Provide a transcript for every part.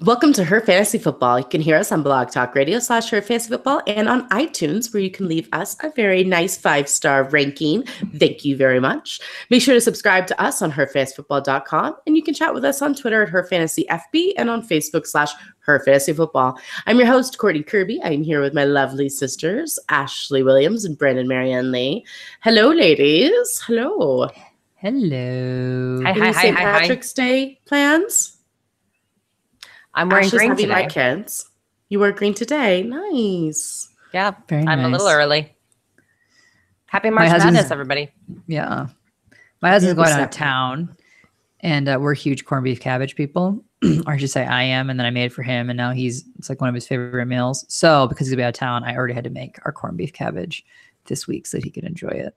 Welcome to Her Fantasy Football. You can hear us on Blog Talk Radio / Her Fantasy Football and on iTunes, where you can leave us a very nice 5-star ranking. Thank you very much. Make sure to subscribe to us on herfantasyfootball.com, and you can chat with us on Twitter at Her Fantasy FB and on Facebook / Her Fantasy Football. I'm your host, Courtney Kirby. I'm here with my lovely sisters, Ashley Williams and Brandon Marianne Lee. Hello, ladies. Hello. Hello. Any St. Patrick's Day plans? I'm wearing Ashley's green today. My kids. You wear green today. Nice. Yeah, Very I'm nice. a little early. Happy March Madness, everybody. Yeah. My husband's going out of town, and we're huge corned beef cabbage people. Or I should say I am, and then I made it for him, and now it's like one of his favorite meals. So because he's going to be out of town, I already had to make our corned beef cabbage this week so that he could enjoy it.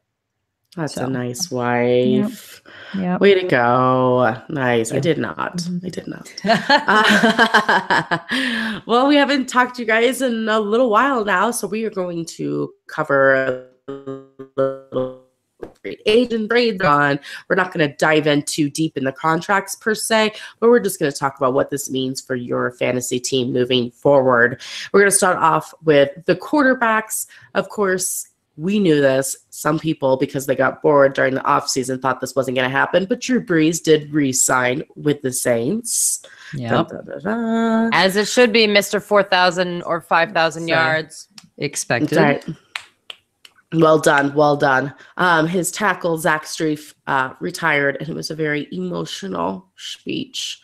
That's a nice wife. Yep. Way to go. Nice. I did not. Well, we haven't talked to you guys in a little while now, so we are going to cover a little age and grades on. We're not going to dive in too deep in the contracts per se, but we're just going to talk about what this means for your fantasy team moving forward. We're going to start off with the quarterbacks. Of course, we knew this. Some people, because they got bored during the offseason, thought this wasn't going to happen. But Drew Brees did re-sign with the Saints. Yep. As it should be, Mr. 4,000 or 5,000 yards. Expected. Right. Well done. Well done. His tackle, Zach Streif, retired, and it was a very emotional speech.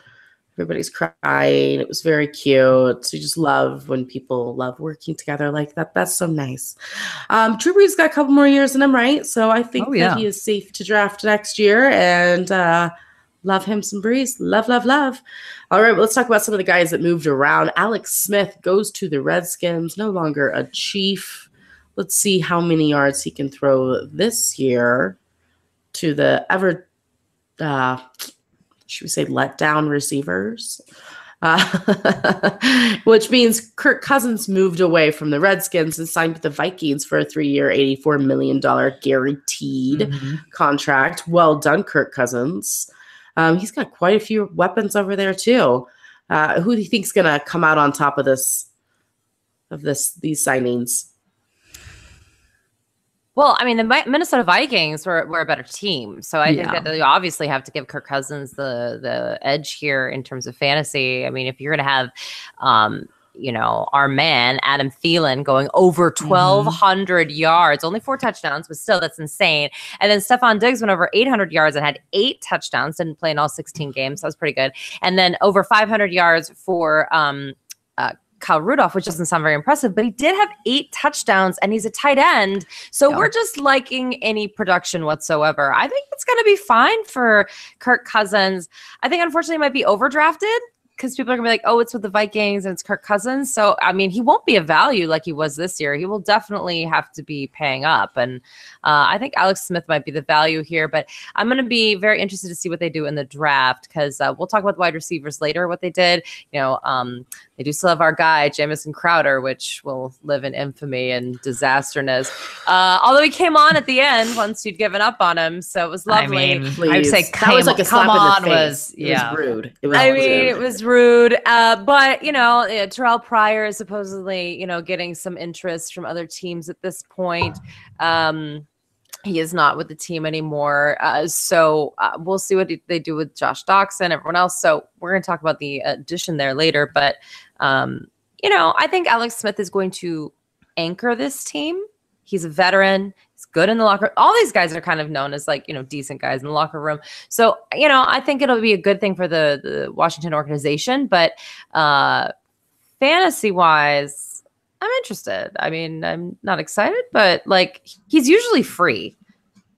Everybody's crying. It was very cute. So you just love when people love working together like that. That's so nice. Drew Brees got a couple more years in him, right? So I think that he is safe to draft next year. And love him some Brees. Love, love, love. All right, well, let's talk about some of the guys that moved around. Alex Smith goes to the Redskins, no longer a Chief. Let's see how many yards he can throw this year to the should we say letdown receivers? Which means Kirk Cousins moved away from the Redskins and signed with the Vikings for a 3-year, $84 million guaranteed contract. Well done, Kirk Cousins. He's got quite a few weapons over there too. Who do you think's going to come out on top of these signings? Well, I mean, the Minnesota Vikings were a better team. So I think that you obviously have to give Kirk Cousins the edge here in terms of fantasy. I mean, if you're going to have, our man, Adam Thielen, going over 1,200 yards, only 4 touchdowns, but still, that's insane. And then Stephon Diggs went over 800 yards and had 8 touchdowns, didn't play in all 16 games. So that was pretty good. And then over 500 yards for Kyle Rudolph, which doesn't sound very impressive, but he did have 8 touchdowns and he's a tight end. So we're just liking any production whatsoever. I think it's going to be fine for Kirk Cousins. I think unfortunately it might be overdrafted because people are going to be like, oh, it's with the Vikings and it's Kirk Cousins. So, I mean, he won't be a value like he was this year. He will definitely have to be paying up. And I think Alex Smith might be the value here, but I'm going to be very interested to see what they do in the draft because we'll talk about the wide receivers later, what they did. They do still have our guy, Jamison Crowder, which will live in infamy and disasterness. Although he came on at the end once you'd given up on him. So it was lovely. I mean, I'd say that was like a slap in the face. It was rude. It was rude. But, Terrell Pryor is supposedly, getting some interest from other teams at this point. He is not with the team anymore. So we'll see what they do with Josh Doxson, everyone else. So we're going to talk about the addition there later. But, I think Alex Smith is going to anchor this team. He's a veteran. He's good in the locker room. All these guys are kind of known as decent guys in the locker room. So, I think it'll be a good thing for the Washington organization. But fantasy-wise, I'm interested. I mean, I'm not excited, but he's usually free.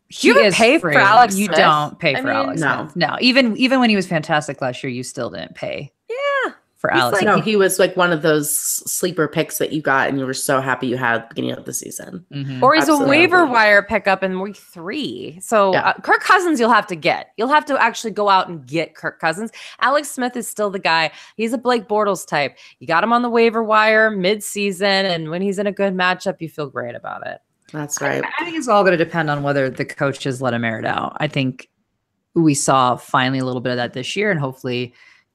You ever pay for Alex Smith? You don't pay for Alex no. Smith. No, even when he was fantastic last year, you still didn't pay. Yeah. For Alex. No, he was one of those sleeper picks that you got and you were so happy you had at the beginning of the season. Or he's a waiver wire pickup in week 3. So Kirk Cousins you'll have to get. You'll have to actually go out and get Kirk Cousins. Alex Smith is still the guy. He's a Blake Bortles type. You got him on the waiver wire mid-season, and when he's in a good matchup, you feel great about it. That's right. I think it's all going to depend on whether the coaches let him air it out. I think we saw finally a little bit of that this year, and hopefully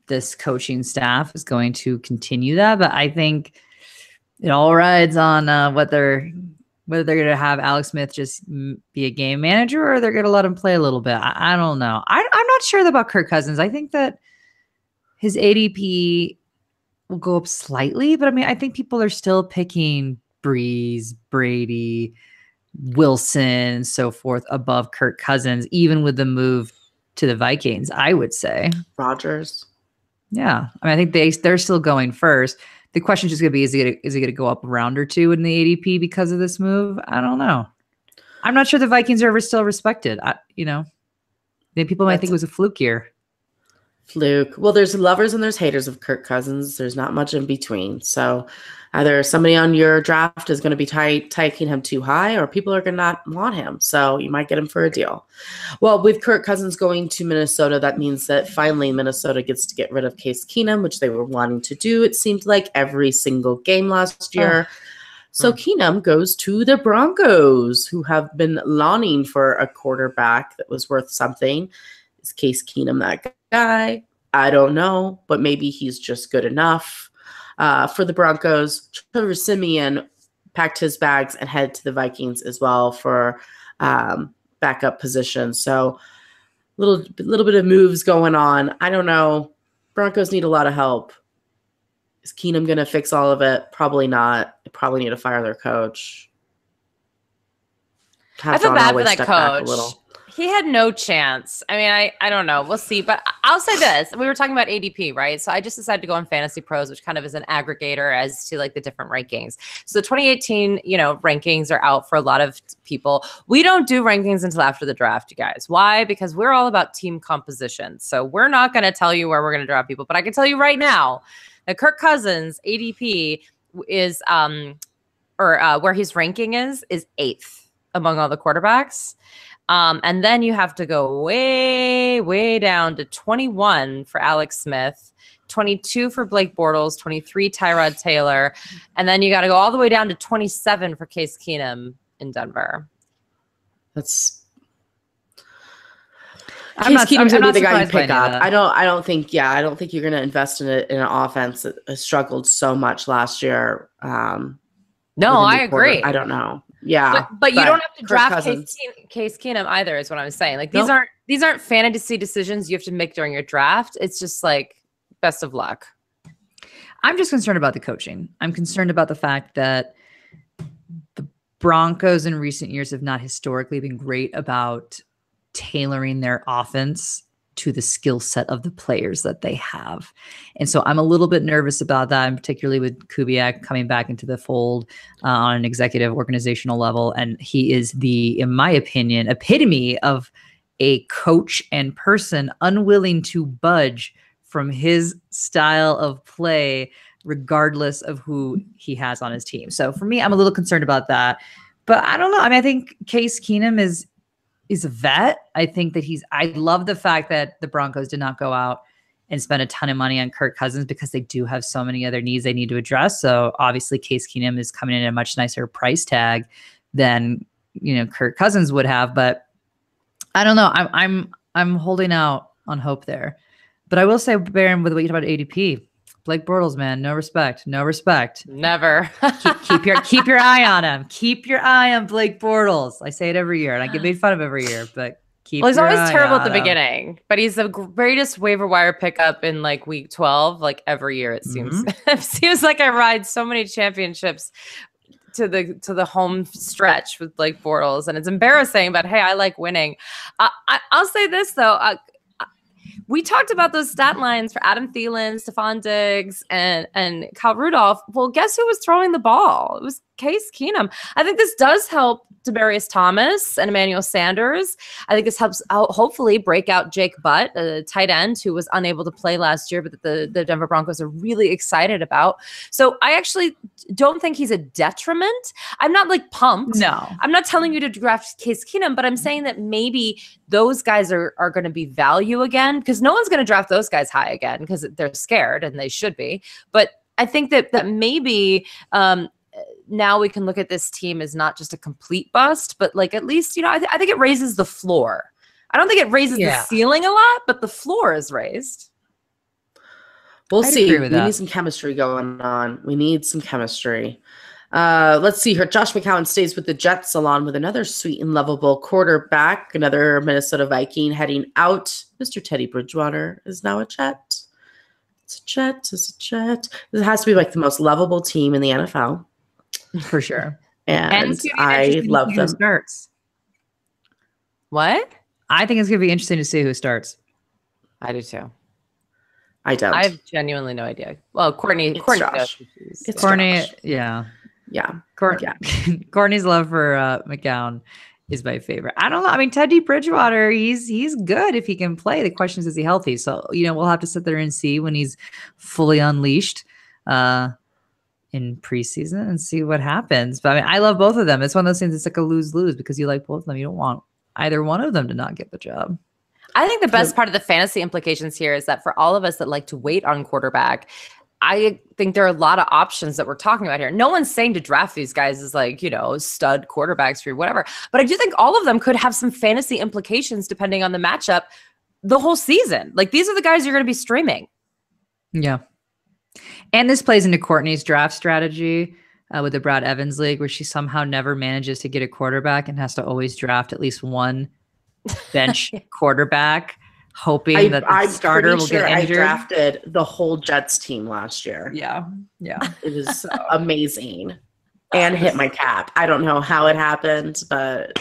this coaching staff is going to continue that. But I think it all rides on whether they're going to have Alex Smith just be a game manager or they're going to let him play a little bit. I don't know. I'm not sure about Kirk Cousins. I think that his ADP will go up slightly, but I mean, I think people are still picking Breeze, Brady, Wilson, and so forth above Kirk Cousins, even with the move to the Vikings, I would say. Rodgers. Yeah. I mean, I think they're still going first. The question is just going to be, is he going to go up a round or two in the ADP because of this move? I don't know. I'm not sure the Vikings are ever still respected. People might think it was a fluke year. Fluke. Well, there's lovers and there's haters of Kirk Cousins. There's not much in between. So either somebody on your draft is going to be taking him too high, or people are going to not want him. So you might get him for a deal. Well, with Kirk Cousins going to Minnesota, that means that finally Minnesota gets to get rid of Case Keenum, which they were wanting to do. It seemed like every single game last year. So Keenum goes to the Broncos, who have been longing for a quarterback that was worth something. Is Case Keenum that guy? I don't know, but maybe he's just good enough. For the Broncos, Trevor Siemian packed his bags and headed to the Vikings as well for backup position. So little bit of moves going on. I don't know. Broncos need a lot of help. Is Keenum going to fix all of it? Probably not. They probably need to fire their coach. I feel bad for that coach. He had no chance. I mean, I don't know. We'll see. But I'll say this. We were talking about ADP, right? So I just decided to go on Fantasy Pros, which kind of is an aggregator as to like the different rankings. So the 2018, rankings are out for a lot of people. We don't do rankings until after the draft, you guys. Why? Because we're all about team composition. So we're not going to tell you where we're going to draft people. But I can tell you right now that Kirk Cousins' ADP is, where his ranking is 8th among all the quarterbacks. And then you have to go way, way down to 21 for Alex Smith, 22 for Blake Bortles, 23 Tyrod Taylor, and then you got to go all the way down to 27 for Case Keenum in Denver. Case Keenum's gonna be the guy you pick up. I don't think you're gonna invest in an offense that has struggled so much last year. No, I agree. I don't know. Yeah, but you don't have to draft Case Keenum either, is what I'm saying. Like these aren't fantasy decisions you have to make during your draft. It's just like best of luck. I'm just concerned about the coaching. I'm concerned about the fact that the Broncos in recent years have not historically been great about tailoring their offense to the skill set of the players that they have. And so I'm a little bit nervous about that, and particularly with Kubiak coming back into the fold on an executive organizational level. And he is the, in my opinion, epitome of a coach and person unwilling to budge from his style of play, regardless of who he has on his team. So for me, I'm a little concerned about that. But I don't know. I mean, I think Case Keenum is a vet. I think that I love the fact that the Broncos did not go out and spend a ton of money on Kirk Cousins because they do have so many other needs they need to address. So obviously Case Keenum is coming in at a much nicer price tag than, Kirk Cousins would have, but I don't know. I'm holding out on hope there, but I will say, Baron, with what you talk about ADP, Blake Bortles, man, no respect. Never. keep your eye on him. Keep your eye on Blake Bortles. I say it every year, and I get made fun of every year, but keep. Well, he's always terrible at the beginning, but he's the greatest waiver wire pickup in like week 12, like every year it seems. It seems like I ride so many championships to the home stretch with Blake Bortles, and it's embarrassing. But hey, I like winning. I'll say this though. We talked about those stat lines for Adam Thielen, Stephon Diggs, and Kyle Rudolph. Well, guess who was throwing the ball? It was Case Keenum. I think this does help Demaryius Thomas and Emmanuel Sanders. I think this helps hopefully break out Jake Butt, a tight end who was unable to play last year, but the Denver Broncos are really excited about. So I actually don't think he's a detriment. I'm not like pumped. No. I'm not telling you to draft Case Keenum, but I'm saying that maybe those guys are going to be value again, because no one's going to draft those guys high again because they're scared, and they should be. But I think that maybe now we can look at this team as not just a complete bust, but like at least, I think it raises the floor. I don't think it raises the ceiling a lot, but the floor is raised. We'll I'd see. agree with We that. need some chemistry going on. We need some chemistry. Let's see here. Josh McCown stays with the Jets along with another sweet and lovable quarterback, another Minnesota Viking heading out. Mr. Teddy Bridgewater is now a Jet. It's a Jet. It's a Jet. It has to be like the most lovable team in the NFL. For sure. And I love them. Starts. What? I think it's going to be interesting to see who starts. I do too. I don't. I have genuinely no idea. Well, Courtney Josh. It's Courtney, Josh. yeah. Yeah. Courtney's love for McCown is my favorite. I don't know. I mean, Teddy Bridgewater, he's good if he can play. The question is he healthy? So, we'll have to sit there and see when he's fully unleashed in preseason and see what happens. But I mean, I love both of them. It's one of those things. It's like a lose-lose because you like both of them. You don't want either one of them to not get the job. I think the best part of the fantasy implications here is that for all of us that like to wait on quarterback, I think there are a lot of options that we're talking about here. No one's saying to draft these guys as like, stud quarterbacks for whatever. But I do think all of them could have some fantasy implications depending on the matchup the whole season. Like these are the guys you're going to be streaming. Yeah. And this plays into Courtney's draft strategy with the Brad Evans League, where she somehow never manages to get a quarterback and has to always draft at least one bench quarterback, hoping that the starter will get injured. I drafted the whole Jets team last year. Yeah. It was amazing and hit my cap. I don't know how it happened, but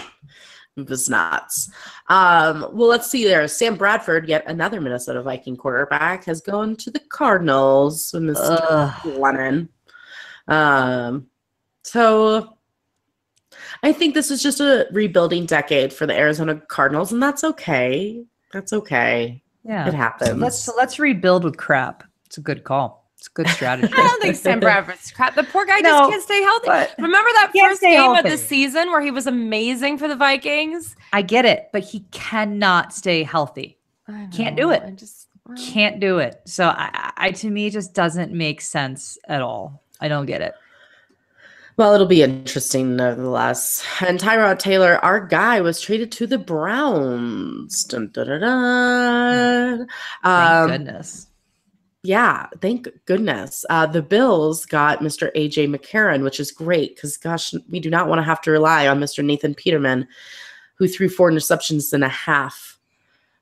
it was nuts. Well, let's see there. Sam Bradford, yet another Minnesota Viking quarterback, has gone to the Cardinals with Mr. Lennon. So I think this is just a rebuilding decade for the Arizona Cardinals, and that's okay. That's okay. Yeah, it happens. So let's rebuild with crap. It's a good call. It's a good strategy. I don't think Sam Bradford's crap. The poor guy just can't stay healthy. Remember that first game of the season where he was amazing for the Vikings? I get it, but he cannot stay healthy. Can't do it. Can't do it. So I to me, it just doesn't make sense at all. I don't get it. Well, it'll be interesting nevertheless. And Tyrod Taylor, our guy, was traded to the Browns. Dun, dun, dun, dun. Thank goodness. Yeah, thank goodness. The Bills got Mr. A.J. McCarron, which is great because, gosh, we do not want to have to rely on Mr. Nathan Peterman, who threw 4 interceptions and a half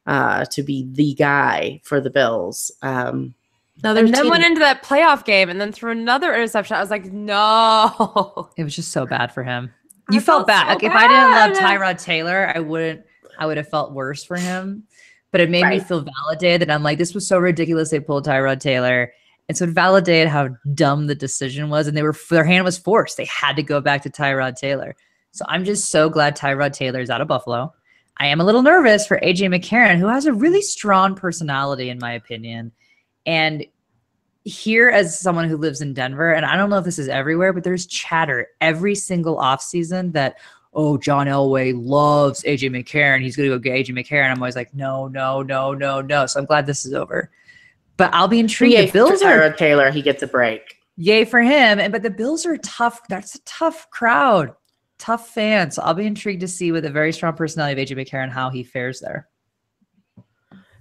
to be the guy for the Bills. And then went into that playoff game and then threw another interception. I was like, no. It was just so bad for him. You felt bad. Like, if I didn't love Tyrod Taylor, I would have felt worse for him. But it made me feel validated. And I'm like, this was so ridiculous. They pulled Tyrod Taylor. And so it validated how dumb the decision was. And their hand was forced. They had to go back to Tyrod Taylor. So I'm just so glad Tyrod Taylor is out of Buffalo. I am a little nervous for A.J. McCarron, who has a really strong personality, in my opinion. And here, as someone who lives in Denver, and I don't know if this is everywhere, but there's chatter every single offseason that, John Elway loves A.J. McCarron. He's going to go get A.J. McCarron. I'm always like, no. So I'm glad this is over. But I'll be intrigued. Yay the Bills for Tyrod Taylor. He gets a break. Yay for him. But the Bills are tough. That's a tough crowd, tough fans. So I'll be intrigued to see with a very strong personality of A.J. McCarron how he fares there.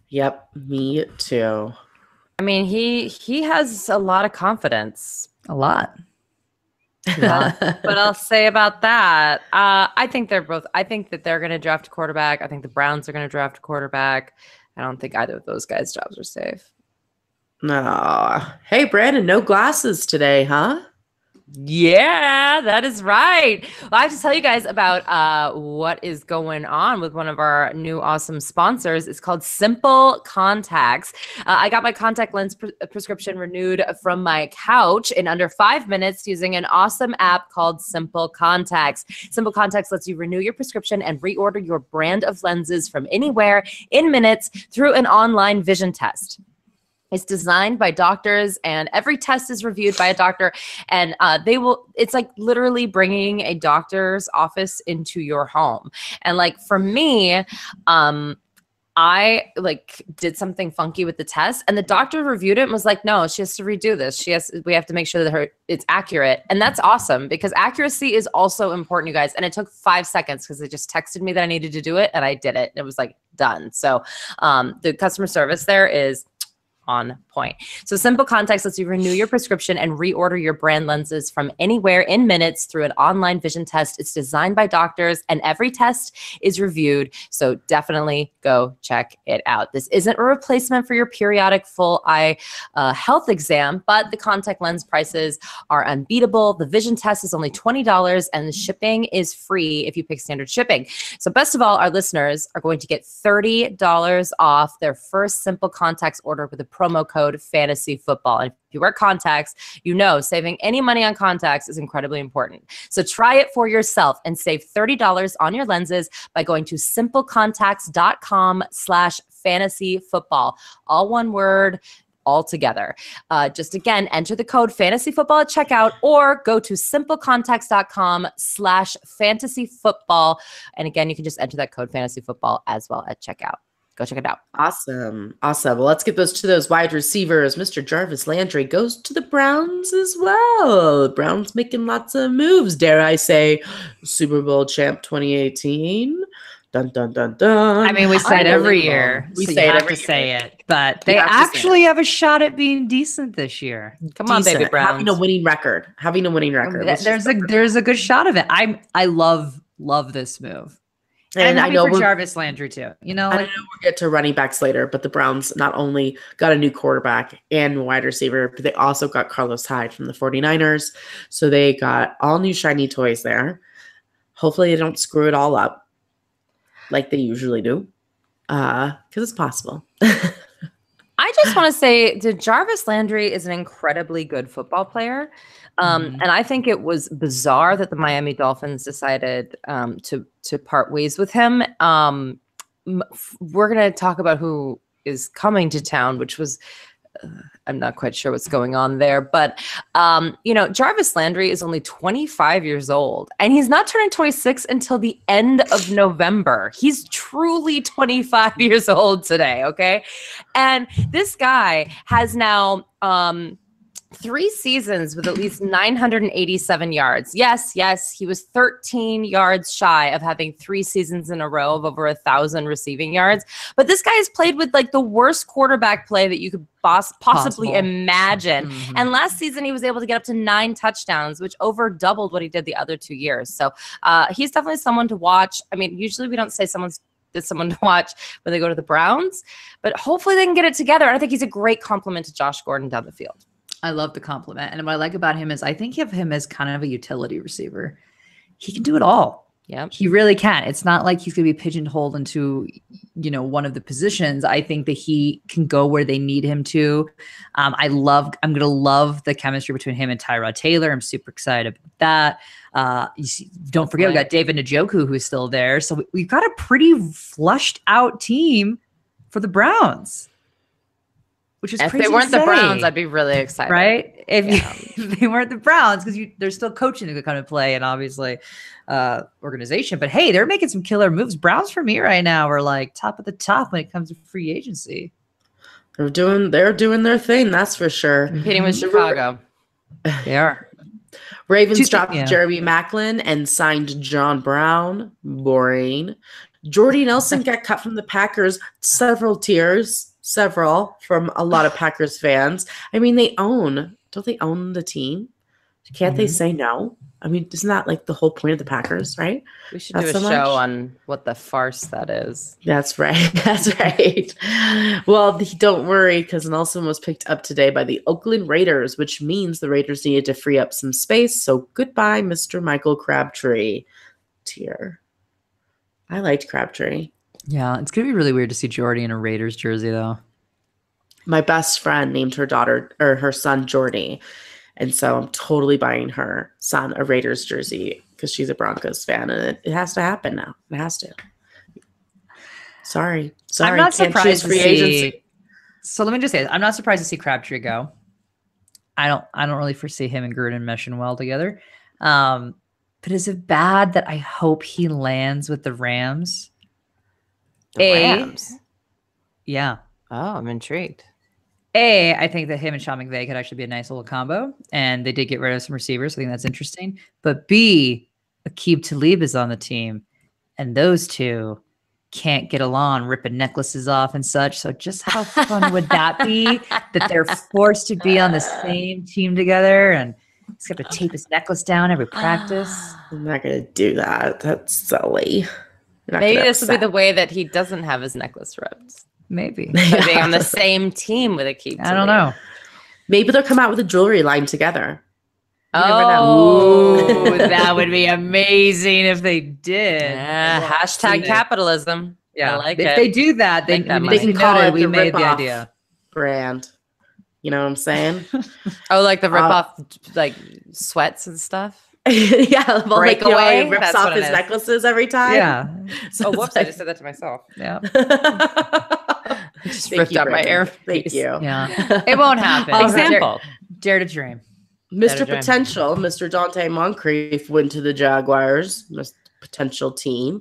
Yep, me too. I mean, he has a lot of confidence. A lot. But I'll say about that, I think that they're going to draft a quarterback. I think the Browns are going to draft a quarterback. I don't think either of those guys' jobs are safe. No. Hey, Brandon, no glasses today, huh? Yeah, that is right. Well, I have to tell you guys about what is going on with one of our new awesome sponsors. It's called Simple Contacts. I got my contact lens prescription renewed from my couch in under 5 minutes using an awesome app called Simple Contacts. Simple Contacts lets you renew your prescription and reorder your brand of lenses from anywhere in minutes through an online vision test. It's designed by doctors, and every test is reviewed by a doctor, and it's like literally bringing a doctor's office into your home. And like for me, I like did something funky with the test, and the doctor reviewed it and was like, no, she has to redo this. We have to make sure that it's accurate. And that's awesome because accuracy is also important, you guys. And it took 5 seconds because they just texted me that I needed to do it, and I did it. It was like done. So the customer service there is on point. So Simple Contacts lets you renew your prescription and reorder your brand lenses from anywhere in minutes through an online vision test. It's designed by doctors and every test is reviewed. So definitely go check it out. This isn't a replacement for your periodic full eye health exam, but the contact lens prices are unbeatable. The vision test is only $20 and the shipping is free if you pick standard shipping. So best of all, our listeners are going to get $30 off their first Simple Contacts order with a promo code Fantasy Football. And if you wear contacts, you know saving any money on contacts is incredibly important. So try it for yourself and save $30 on your lenses by going to simplecontacts.com/fantasy football. All one word, all together. Just again, enter the code Fantasy Football at checkout or go to simplecontacts.com/fantasy football. And again, you can just enter that code Fantasy Football as well at checkout. Go check it out. Awesome. Well, let's get those wide receivers. Mr. Jarvis Landry goes to the Browns as well. Browns making lots of moves, dare I say. Super Bowl champ 2018. Dun, dun, dun, dun. I mean, we say it every year. We so say you it have every to say year. it. But they actually have a shot at being decent this year. Come on, baby Browns. Having a winning record. There's a good shot of it. I love this move. And I know for Jarvis Landry too. I know we'll get to running backs later, but the Browns not only got a new quarterback and wide receiver, but they also got Carlos Hyde from the 49ers. So they got all new shiny toys there. Hopefully they don't screw it all up like they usually do, because it's possible. I just want to say that Jarvis Landry is an incredibly good football player. And I think it was bizarre that the Miami Dolphins decided to part ways with him. We're going to talk about who is coming to town, which was I'm not quite sure what's going on there. But, Jarvis Landry is only 25 years old, and he's not turning 26 until the end of November. He's truly 25 years old today, okay? And this guy has now 3 seasons with at least 987 yards. Yes, he was 13 yards shy of having 3 seasons in a row of over 1,000 receiving yards. But this guy has played with like the worst quarterback play that you could possibly imagine. And last season, he was able to get up to 9 touchdowns, which over doubled what he did the other 2 years. So he's definitely someone to watch. I mean, usually we don't say someone to watch when they go to the Browns, but hopefully they can get it together. And I think he's a great compliment to Josh Gordon down the field. I love the compliment. And what I like about him is I think of him as kind of a utility receiver. He can do it all. Yeah, he really can. It's not like he's going to be pigeonholed into, one of the positions. I think that he can go where they need him to. I'm going to love the chemistry between him and Tyrod Taylor. I'm super excited about that. Don't forget, we got David Njoku, who's still there. So we've got a pretty flushed out team for the Browns. Which is if crazy they weren't to the say, Browns, I'd be really excited. Right? If they weren't the Browns, because there's still coaching that could come into play and obviously organization. But hey, they're making some killer moves. Browns for me right now are like top of the top when it comes to free agency. They're doing their thing, that's for sure. Competing with Chicago. They are. Ravens dropped Jeremy Maclin and signed John Brown. Boring. Jordy Nelson got cut from the Packers several from a lot of Packers fans. I mean, don't they own the team? Can't they say no? I mean, isn't that like the whole point of the Packers, right? We should do a show on what the farce that is. That's right. That's right. Well, don't worry, because Nelson was picked up today by the Oakland Raiders, which means the Raiders needed to free up some space. So goodbye, Mr. Michael Crabtree. Tier. I liked Crabtree. Yeah, it's going to be really weird to see Jordy in a Raiders jersey, though. My best friend named her son Jordy. And so I'm totally buying her son a Raiders jersey because she's a Broncos fan. And it has to happen now. It has to. Sorry. I'm not surprised to see. So let me just say, I'm not surprised to see Crabtree go. I don't really foresee him and Gruden meshing well together. But is it bad that I hope he lands with the Rams? Rams? Yeah. Oh, I'm intrigued. I think that him and Sean McVay could actually be a nice little combo. And they did get rid of some receivers. So I think that's interesting. But B, Aqib Talib is on the team. And those two can't get along, ripping necklaces off and such. So just how fun would that be that they're forced to be on the same team together and he's got to tape his necklace down every practice? I'm not going to do that. That's silly. Maybe this would be the way that he doesn't have his necklace ripped. Maybe. By being on the same team with Akeem. I don't know. Maybe they'll come out with a jewelry line together. Oh, that would be amazing if they did. Yeah, hashtag capitalism. Yeah, I like if it. they do that, they can call it. We made the idea. Brand. You know what I'm saying? Oh, like the rip-off, like sweats and stuff. Yeah, well, like, Breakaway. He rips off his necklaces every time. Yeah. So oh, whoops! I just said that to myself. Yeah. Just ripped out my air. Thank you. Yeah. It won't happen. Example. Dare to dream. Mr. Potential, Mr. Dante Moncrief went to the Jaguars, Mr. Potential team.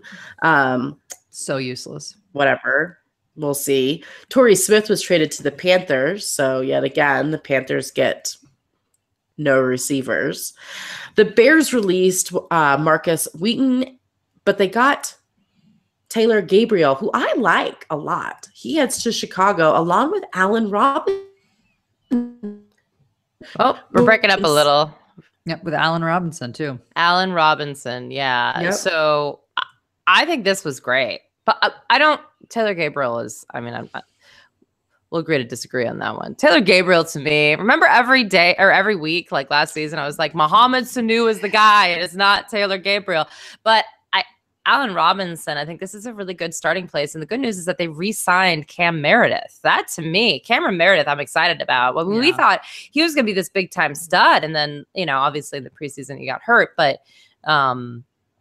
So useless. Whatever. We'll see. Torrey Smith was traded to the Panthers. So yet again, the Panthers get no receivers. The Bears released Marcus Wheaton, but they got Taylor Gabriel, who I like a lot. He heads to Chicago along with Allen Robinson. Oh, we're breaking up a little. Yep, with Allen Robinson too. Allen Robinson, yeah. Yep. So I think this was great, but I don't. Taylor Gabriel is. I mean, we'll agree to disagree on that one. Taylor Gabriel to me. Remember every day or every week, like last season, I was like, Mohamed Sanu is the guy, and it's not Taylor Gabriel. But Allen Robinson, I think this is a really good starting place. And the good news is that they re-signed Cam Meredith. That to me, Cameron Meredith, I'm excited about. Well, we thought he was going to be this big time stud. And then, obviously in the preseason he got hurt. But I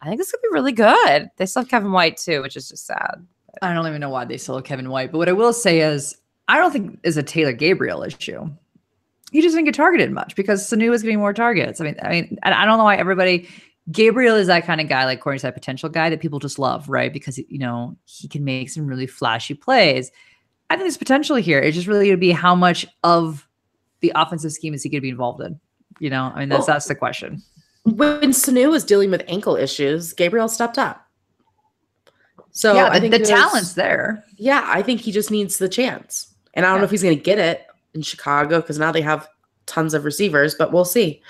think this could be really good. They still have Kevin White too, which is just sad. I don't even know why they still have Kevin White. But what I will say is, I don't think it's a Taylor Gabriel issue. He just didn't get targeted much because Sanu was getting more targets. I mean, I don't know why everybody... Gabriel is that kind of guy, like Courtney said, potential guy that people just love, right? Because, he can make some really flashy plays. I think there's potential here. It's just really going to be how much of the offensive scheme is he going to be involved in? I mean, that's the question. When Sanu was dealing with ankle issues, Gabriel stepped up. So yeah, I think the talent's there. Yeah, I think he just needs the chance. And I don't know if he's going to get it in Chicago because now they have tons of receivers, but we'll see.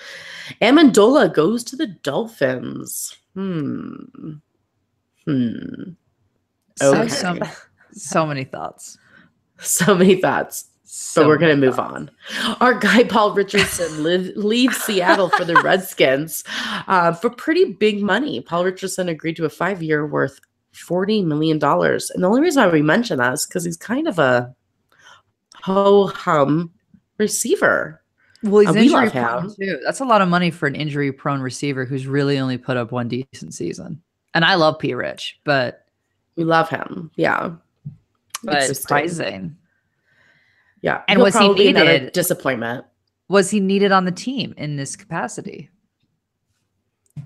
Amendola goes to the Dolphins. Okay. So many thoughts. So many thoughts. But we're going to move on. Our guy, Paul Richardson, leaves Seattle for the Redskins for pretty big money. Paul Richardson agreed to a 5-year worth $40 million. And the only reason why we mention that is because he's kind of a ho-hum receiver. Well, he's injury prone too. That's a lot of money for an injury prone receiver who's really only put up one decent season. And I love P. Rich, but we love him. Yeah. But it's surprising. Yeah. And was he needed? Disappointment. Was he needed on the team in this capacity?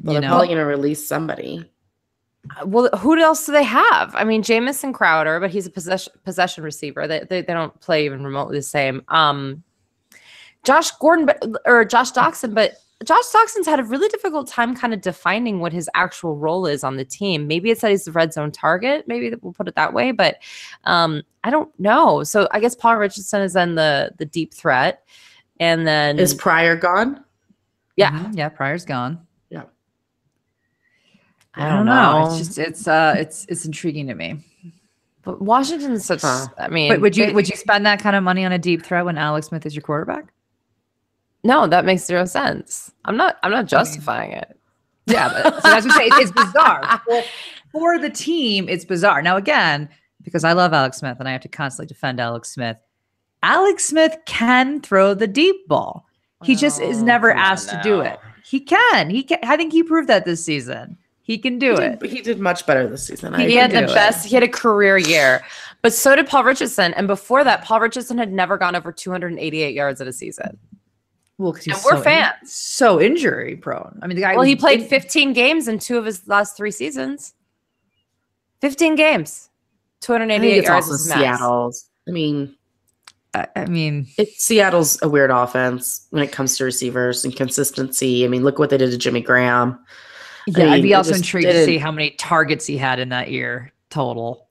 Well, they're probably going to release somebody. Well, who else do they have? I mean, Jamison Crowder, but he's a possession receiver. They don't play even remotely the same. Josh Doxson, but Josh Doxson's had a really difficult time kind of defining what his actual role is on the team. Maybe it's that he's the red zone target. Maybe we'll put it that way, but I don't know. So I guess Paul Richardson is then the deep threat. And then is Pryor gone? Yeah. Mm-hmm. Yeah. Pryor's gone. Yeah. I don't know. It's just, it's intriguing to me. But Washington's such, I mean, but would you spend that kind of money on a deep threat when Alex Smith is your quarterback? No, that makes zero sense. I'm not justifying it. Yeah, but so that's what I'm saying. It's bizarre. For the team, it's bizarre. Now, again, because I love Alex Smith and I have to constantly defend Alex Smith can throw the deep ball. He just is never asked to do it. He can. I think he proved that this season. He can do it. He did much better this season. He had the best. He had a career year. But so did Paul Richardson. And before that, Paul Richardson had never gone over 288 yards in a season. Well, because we're fans. So injury prone. I mean, the guy. Well, he played 15 games in 2 of his last 3 seasons. 15 games, 288 yards. Also Seattle's. I mean, Seattle's a weird offense when it comes to receivers and consistency. I mean, look what they did to Jimmy Graham. Yeah, I'd be also intrigued to see how many targets he had in that year total.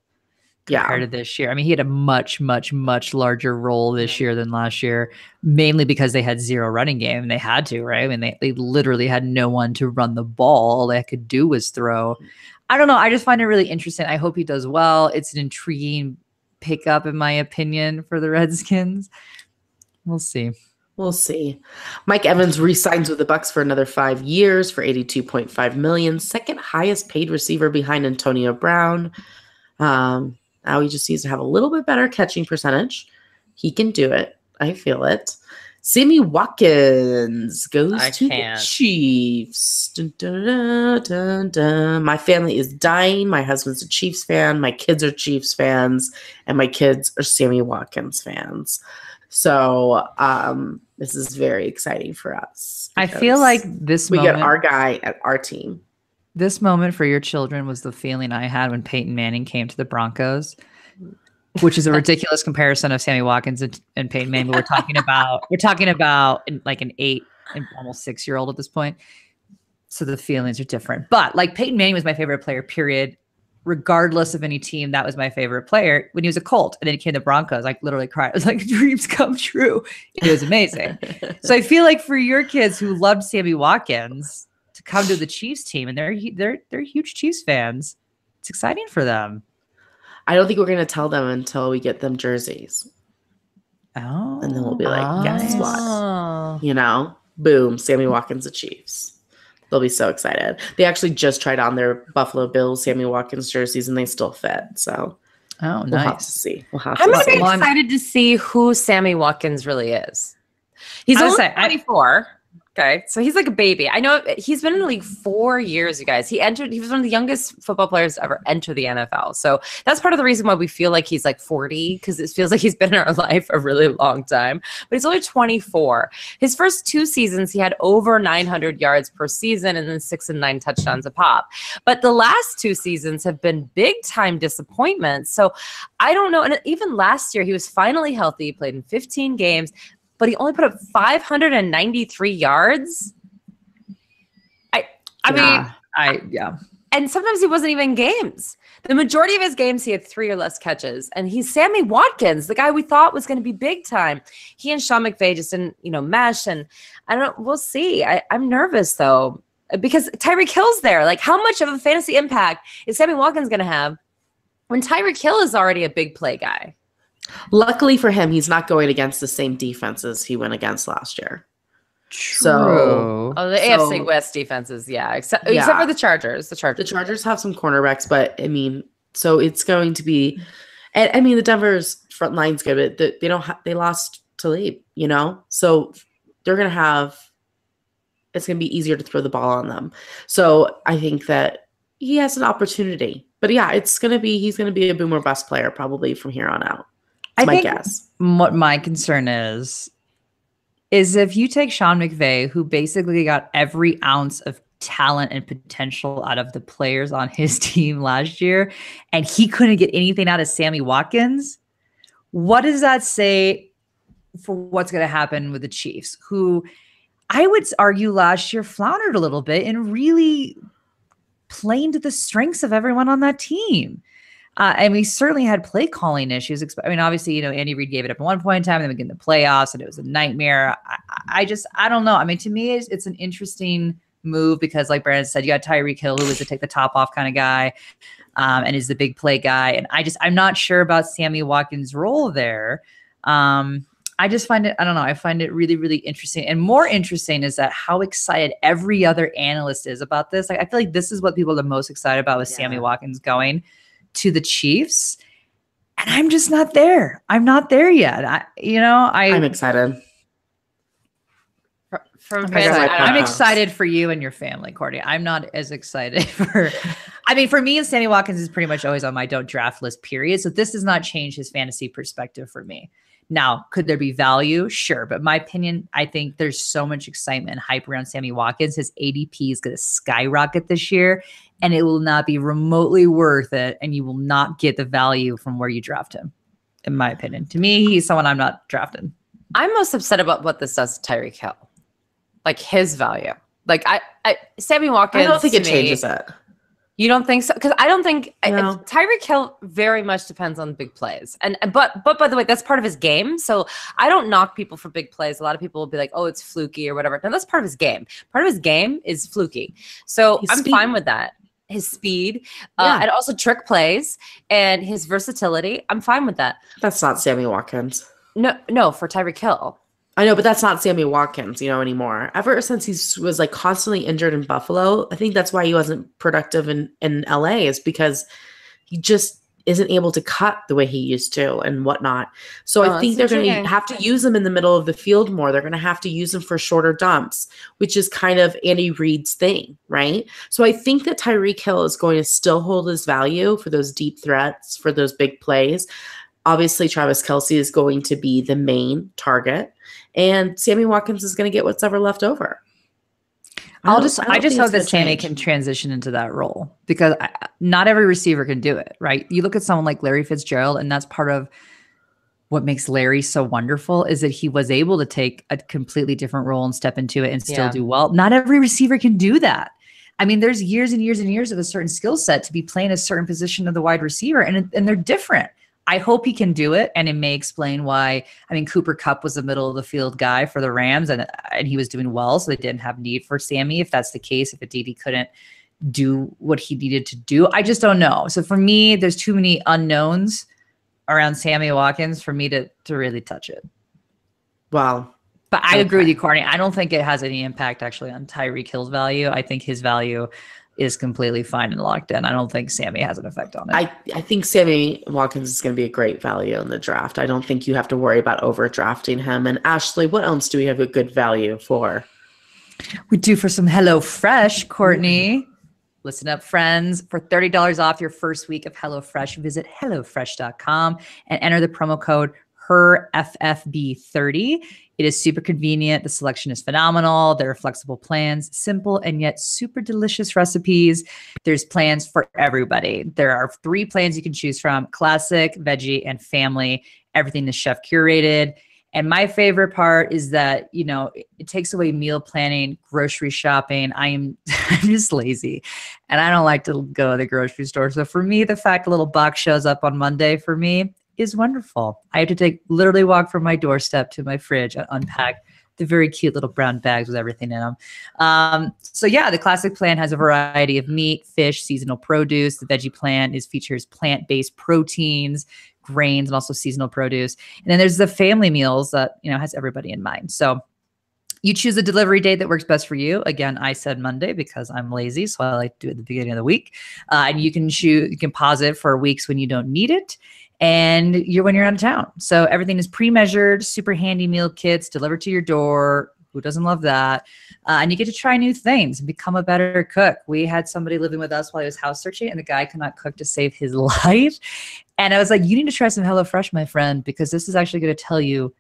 compared to this year. I mean, he had a much, much, much larger role this year than last year, mainly because they had zero running game and they had to, right? I mean, they literally had no one to run the ball. All they could do was throw. I don't know. I just find it really interesting. I hope he does well. It's an intriguing pickup, in my opinion, for the Redskins. We'll see. We'll see. Mike Evans re-signs with the Bucs for another 5 years for $82.5 million, second highest paid receiver behind Antonio Brown. Now he just needs to have a little bit better catching percentage. He can do it. I feel it. Sammy Watkins goes to the Chiefs. Dun, dun, dun, dun, dun. My family is dying. My husband's a Chiefs fan. My kids are Chiefs fans. And my kids are Sammy Watkins fans. So this is very exciting for us. I feel like we get our guy at our team. This moment for your children was the feeling I had when Peyton Manning came to the Broncos, which is a ridiculous comparison of Sammy Watkins and Peyton Manning. But we're talking about like an 8 and almost 6-year-old at this point. So the feelings are different. But like Peyton Manning was my favorite player, period. Regardless of any team, that was my favorite player when he was a Colt. And then he came to the Broncos, like literally cried. It was like dreams come true. It was amazing. So I feel like for your kids who loved Sammy Watkins to come to the Chiefs team, and they're huge Chiefs fans, it's exciting for them. I don't think we're going to tell them until we get them jerseys. Oh. And then we'll be like, guess what? You know, boom, Sammy Watkins, the Chiefs. They'll be so excited. They actually just tried on their Buffalo Bills Sammy Watkins jerseys, and they still fit. So nice. We'll have to see. I'm going to be excited to see who Sammy Watkins really is. He's only 24. Okay, so he's like a baby. I know he's been in the league 4 years, you guys. He was one of the youngest football players to ever enter the NFL. So that's part of the reason why we feel like he's like 40, because it feels like he's been in our life a really long time. But he's only 24. His first 2 seasons, he had over 900 yards per season and then 6 and 9 touchdowns a pop. But the last 2 seasons have been big time disappointments. So I don't know. And even last year, he was finally healthy. He played in 15 games. But he only put up 593 yards. I mean, and sometimes he wasn't even in games. The majority of his games, he had 3 or less catches. And he's Sammy Watkins, the guy we thought was going to be big time. He and Sean McVay just didn't, mesh. And I don't know. We'll see. I'm nervous, though, because Tyreek Hill's there. Like, how much of a fantasy impact is Sammy Watkins going to have when Tyreek Hill is already a big play guy? Luckily for him, he's not going against the same defenses he went against last year. True. So, the AFC West defenses, except for the Chargers. The Chargers have some cornerbacks, but I mean, so it's going to be, and I mean, the Denver's front line's good, but they lost Talib, so they're going to have, it's going to be easier to throw the ball on them. So I think that he has an opportunity, but he's going to be a boom or bust player probably from here on out. That's my guess. What my concern is if you take Sean McVay, who basically got every ounce of talent and potential out of the players on his team last year, and he couldn't get anything out of Sammy Watkins, what does that say for what's going to happen with the Chiefs, who I would argue last year floundered a little bit and really playing to the strengths of everyone on that team? And we certainly had play calling issues. I mean, obviously, Andy Reid gave it up at one point in time, and then we get in the playoffs, and it was a nightmare. I don't know. I mean, to me, it's an interesting move because, like Brandon said, you got Tyreek Hill, who is a take the top off kind of guy, and is the big play guy. And I'm not sure about Sammy Watkins' role there. I just find it, I don't know, I find it really, really interesting. And more interesting is that how excited every other analyst is about this. Like, I feel like this is what people are the most excited about with Sammy Watkins going to the Chiefs. And I'm just not there. I'm not there yet. I'm excited. I'm excited for you and your family, Courtney. I'm not as excited for me, and Sammy Watkins is pretty much always on my don't draft list, period. So this does not change his fantasy perspective for me. Now, could there be value? Sure. But my opinion, I think there's so much excitement and hype around Sammy Watkins. His ADP is going to skyrocket this year, and it will not be remotely worth it. And you will not get the value from where you draft him, in my opinion. To me, he's someone I'm not drafting. I'm most upset about what this does to Tyreek Hill. Like his value. Like Sammy Watkins. I don't think it changes that. You don't think so? Because I don't think No. Tyreek Hill very much depends on big plays, but by the way, that's part of his game. So I don't knock people for big plays. A lot of people will be like, "Oh, it's fluky" or whatever. No, that's part of his game. Part of his game is fluky. So I'm fine with that. His speed, and also trick plays and his versatility. I'm fine with that. That's not Sammy Watkins. No, for Tyreek Hill. I know, but that's not Sammy Watkins, anymore. Ever since he was like constantly injured in Buffalo, I think that's why he wasn't productive in LA, is because he just isn't able to cut the way he used to and whatnot. So I think they're going to have to use him in the middle of the field more. They're going to have to use him for shorter dumps, which is kind of Andy Reid's thing, right? So I think that Tyreek Hill is going to still hold his value for those deep threats, for those big plays. Obviously, Travis Kelce is going to be the main target, and Sammy Watkins is going to get what's ever left over. I just hope that Sammy can transition into that role, because not every receiver can do it, right? You look at someone like Larry Fitzgerald, and that's part of what makes Larry so wonderful, is that he was able to take a completely different role and step into it and still do well. Not every receiver can do that. I mean, there's years and years and years of a certain skill set to be playing a certain position of the wide receiver, and they're different. I hope he can do it, and it may explain why. I mean, Cooper Kupp was a middle of the field guy for the Rams, and he was doing well, so they didn't have need for Sammy. If that's the case, if he couldn't do what he needed to do, I just don't know. So for me, there's too many unknowns around Sammy Watkins for me to really touch it. Wow. But I agree with you, Courtney. I don't think it has any impact actually on Tyreek Hill's value. I think his value is completely fine and locked in. I don't think Sammy has an effect on it. I think Sammy Watkins is going to be a great value in the draft. I don't think you have to worry about overdrafting him. And Ashley, what else do we have a good value for? We do for some HelloFresh, Courtney. Mm-hmm. Listen up, friends. For $30 off your first week of HelloFresh, visit HelloFresh.com and enter the promo code HERFFB30. It is super convenient. The selection is phenomenal. There are flexible plans, simple and yet super delicious recipes. There's plans for everybody. There are 3 plans you can choose from: classic, veggie, and family. Everything is chef curated. And my favorite part is that, it takes away meal planning, grocery shopping. I'm just lazy, and I don't like to go to the grocery store. So for me, the fact a little box shows up on Monday for me is wonderful. I have to literally walk from my doorstep to my fridge and unpack the very cute little brown bags with everything in them. So yeah, the classic plan has a variety of meat, fish, seasonal produce. The veggie plan features plant-based proteins, grains, and also seasonal produce. And then there's the family meals that, has everybody in mind. So you choose a delivery date that works best for you. Again, I said Monday because I'm lazy, so I like to do it at the beginning of the week. And you can pause it for weeks when you don't need it, and when you're out of town. So everything is pre-measured, super handy meal kits delivered to your door. Who doesn't love that? And you get to try new things and become a better cook. We had somebody living with us while he was house searching, and the guy could not cook to save his life. And I was like, you need to try some HelloFresh, my friend, because this is actually going to tell you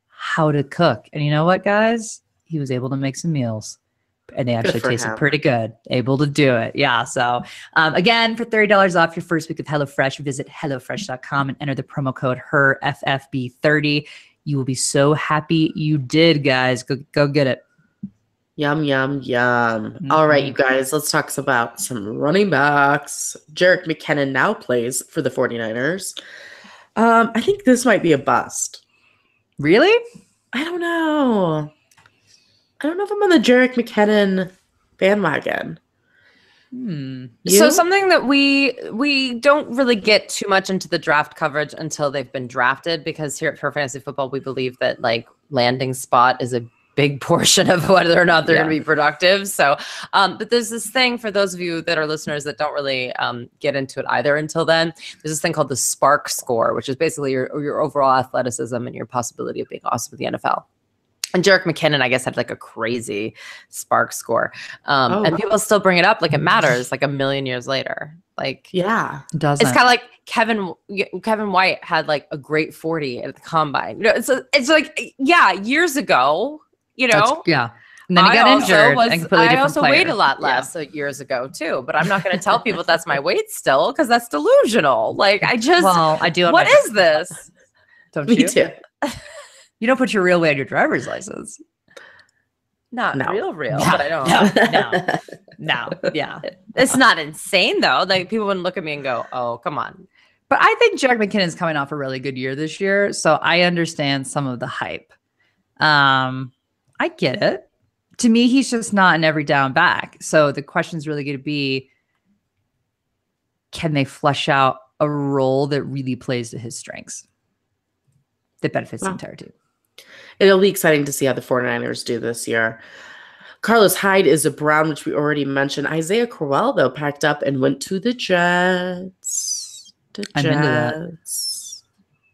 how to cook. And you know what, guys? He was able to make some meals, and they actually tasted pretty good. Able to do it. Yeah. So again, for $30 off your first week of HelloFresh, visit HelloFresh.com and enter the promo code HERFFB30. You will be so happy you did, guys. Go get it. Yum, yum, yum. Mm-hmm. All right, you guys, let's talk about some running backs. Jerick McKinnon now plays for the 49ers. I think this might be a bust. Really? I don't know. I don't know if I'm on the Jerick McKinnon bandwagon. So something that we don't really get too much into the draft coverage until they've been drafted, because here at Pure Fantasy Football, we believe that landing spot is a big portion of whether or not they're going to be productive. So, but there's this thing for those of you that are listeners that don't really get into it either until then. There's this thing called the SPARK score, which is basically your overall athleticism and your possibility of being awesome with the NFL. And Jerick McKinnon, I guess, had a crazy SPARK score. And people still bring it up like it matters a million years later. Yeah, it doesn't. It's kind of like Kevin White had a great 40 at the combine. It's years ago, And then he got injured. I also weighed a lot less years ago too, but I'm not going to tell people that's my weight still, because that's delusional. I do. What is this? Don't Me you? too. You don't put your real weight on your driver's license. Not No. real, but I don't. No. Yeah. It's not insane though. Like people wouldn't look at me and go, "Oh, come on." But I think Jerick McKinnon's coming off a really good year this year, so I understand some of the hype. I get it. To me, he's just not an every down back. So the question is really going to be, can they flesh out a role that really plays to his strengths that benefits the entire team? It'll be exciting to see how the 49ers do this year. Carlos Hyde is a Brown, which we already mentioned. Isaiah Crowell, though, packed up and went to the Jets. I'm into that.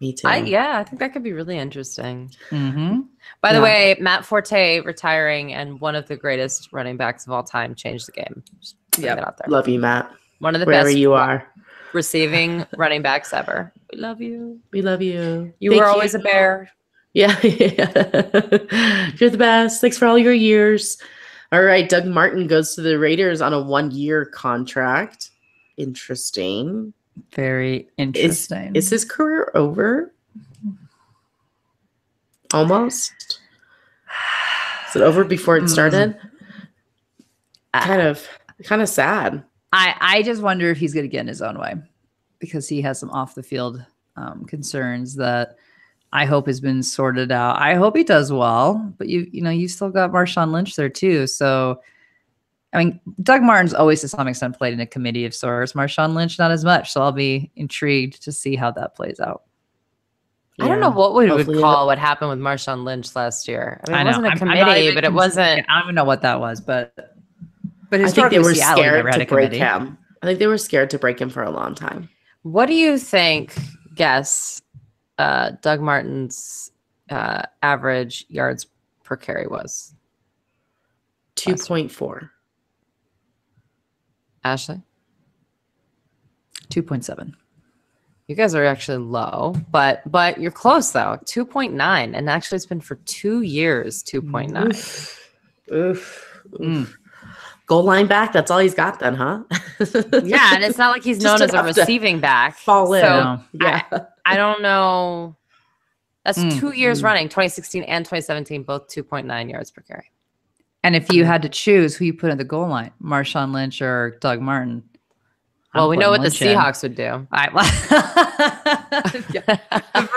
Me too. I think that could be really interesting. Mm-hmm. By the way, Matt Forte retiring and one of the greatest running backs of all time changed the game. Just putting that out there. Love you, Matt. One of the Wherever best you are. Receiving running backs ever. We love you. We love you. You were always a bear. Yeah. You're the best. Thanks for all your years. All right. Doug Martin goes to the Raiders on a 1-year contract. Interesting. Very interesting. Is his career over? Almost. Is it over before it started? Kind of sad. I just wonder if he's going to get in his own way, because he has some off the field concerns that I hope has been sorted out. I hope he does well, but you still got Marshawn Lynch there too. So, I mean, Doug Martin's always to some extent played in a committee of sorts. Marshawn Lynch, not as much. So I'll be intrigued to see how that plays out. I don't know what we would call what happened with Marshawn Lynch last year. I mean, it wasn't a committee, but it wasn't. I don't even know what that was, but I think they were scared to break him. I think they were scared to break him for a long time. What do you think, Doug Martin's average yards per carry was? 2.4. Ashley? 2.7. You guys are actually low, but you're close though. 2.9, and actually it's been for 2 years. 2.9. Oof. Goal line back. That's all he's got then, huh? Yeah, and it's not like he's known as a receiving back. Fall in. So I don't know. That's 2 years running. 2016 and 2017, both 2.9 yards per carry. And if you had to choose who you put in the goal line, Marshawn Lynch or Doug Martin? Well, we know what the Seahawks would do.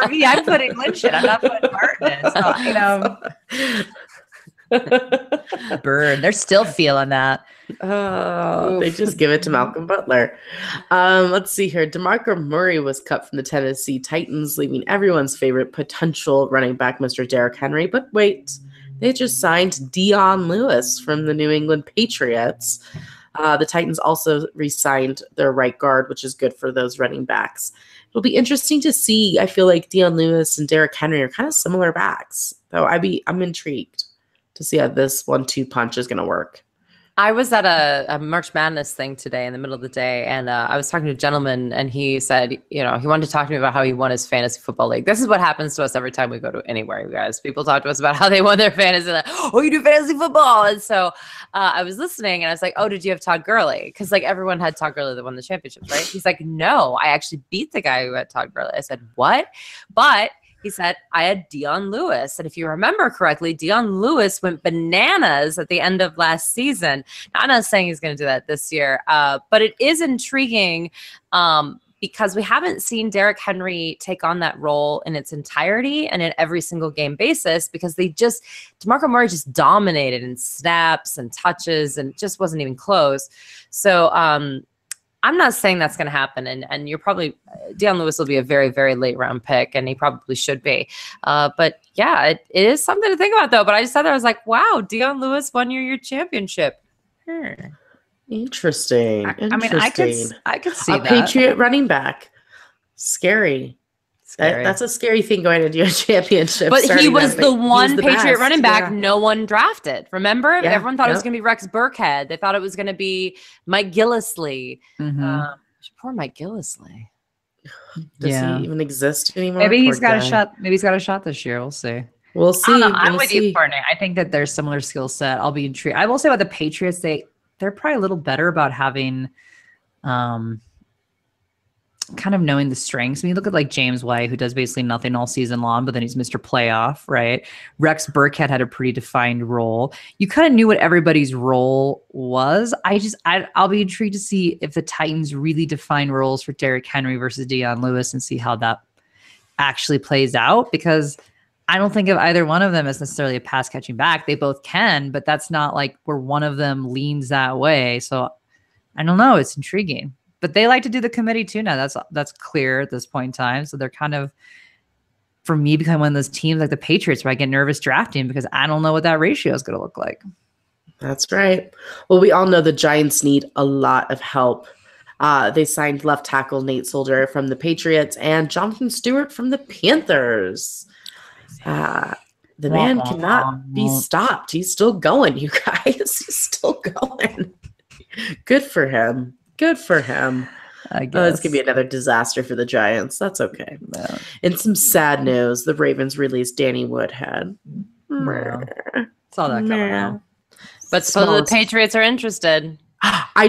For me, I'm putting Lynch in. I'm not putting Martin in. So, burn. They're still feeling that. Oh, they just give it to Malcolm Butler. Let's see here. DeMarco Murray was cut from the Tennessee Titans, leaving everyone's favorite potential running back, Mr. Derrick Henry. But wait, they just signed Dion Lewis from the New England Patriots. The Titans also re-signed their right guard, which is good for those running backs. It'll be interesting to see. I feel like Dion Lewis and Derrick Henry are kind of similar backs, though. I'm intrigued to see how this 1-2 punch is going to work. I was at a March Madness thing today in the middle of the day, and I was talking to a gentleman, and he said, he wanted to talk to me about how he won his fantasy football league. This is what happens to us every time we go to anywhere, you guys. People talk to us about how they won their fantasy. Like, oh, you do fantasy football. And so I was listening, and I was like, oh, did you have Todd Gurley? Because everyone had Todd Gurley that won the championships, right? He's like, no, I actually beat the guy who had Todd Gurley. I said, what? But he said, I had Dion Lewis. And if you remember correctly, Dion Lewis went bananas at the end of last season. Now, I'm not saying he's going to do that this year, but it is intriguing because we haven't seen Derrick Henry take on that role in its entirety and in every single game basis, because DeMarco Murray just dominated in snaps and touches and just wasn't even close. So, I'm not saying that's going to happen, and you're probably Dion Lewis will be a very, very late round pick, and he probably should be. But yeah, it is something to think about though. But I just thought I was like, wow, Dion Lewis won your championship. Interesting. I mean, I could see a that. Patriot running back. Scary. That's a scary thing going into a championship. But he was the one Patriot best. running back no one drafted. Remember? Yeah, everyone thought it was going to be Rex Burkhead. They thought it was going to be Mike Gillislee. Poor Mike Gillislee. Does he even exist anymore? Maybe he's got a shot. Maybe he's got a shot this year. We'll see. We'll see. I'm with you, Courtney. I think that there's similar skill set. I'll be intrigued. I will say about the Patriots, they're probably a little better about having kind of knowing the strengths. I mean, look at like James White, who does basically nothing all season long, but then he's Mr. Playoff, right? Rex Burkhead had a pretty defined role. You kind of knew what everybody's role was. I'll be intrigued to see if the Titans really define roles for Derrick Henry versus Dion Lewis and see how that actually plays out, because I don't think of either one of them as necessarily a pass catching back. They both can, but that's not like where one of them leans that way. So I don't know. It's intriguing. But they like to do the committee too now. That's clear at this point in time. So they're kind of, for me, becoming one of those teams like the Patriots where I get nervous drafting because I don't know what that ratio is going to look like. That's right. Well, we all know the Giants need a lot of help. They signed left tackle Nate Solder from the Patriots and Jonathan Stewart from the Panthers. The man cannot be stopped. He's still going, you guys. He's still going. Good for him. Good for him. I guess. It's going to be another disaster for the Giants. That's okay. Yeah. In some sad news, the Ravens released Danny Woodhead. Saw that coming out. But so the Patriots are interested. I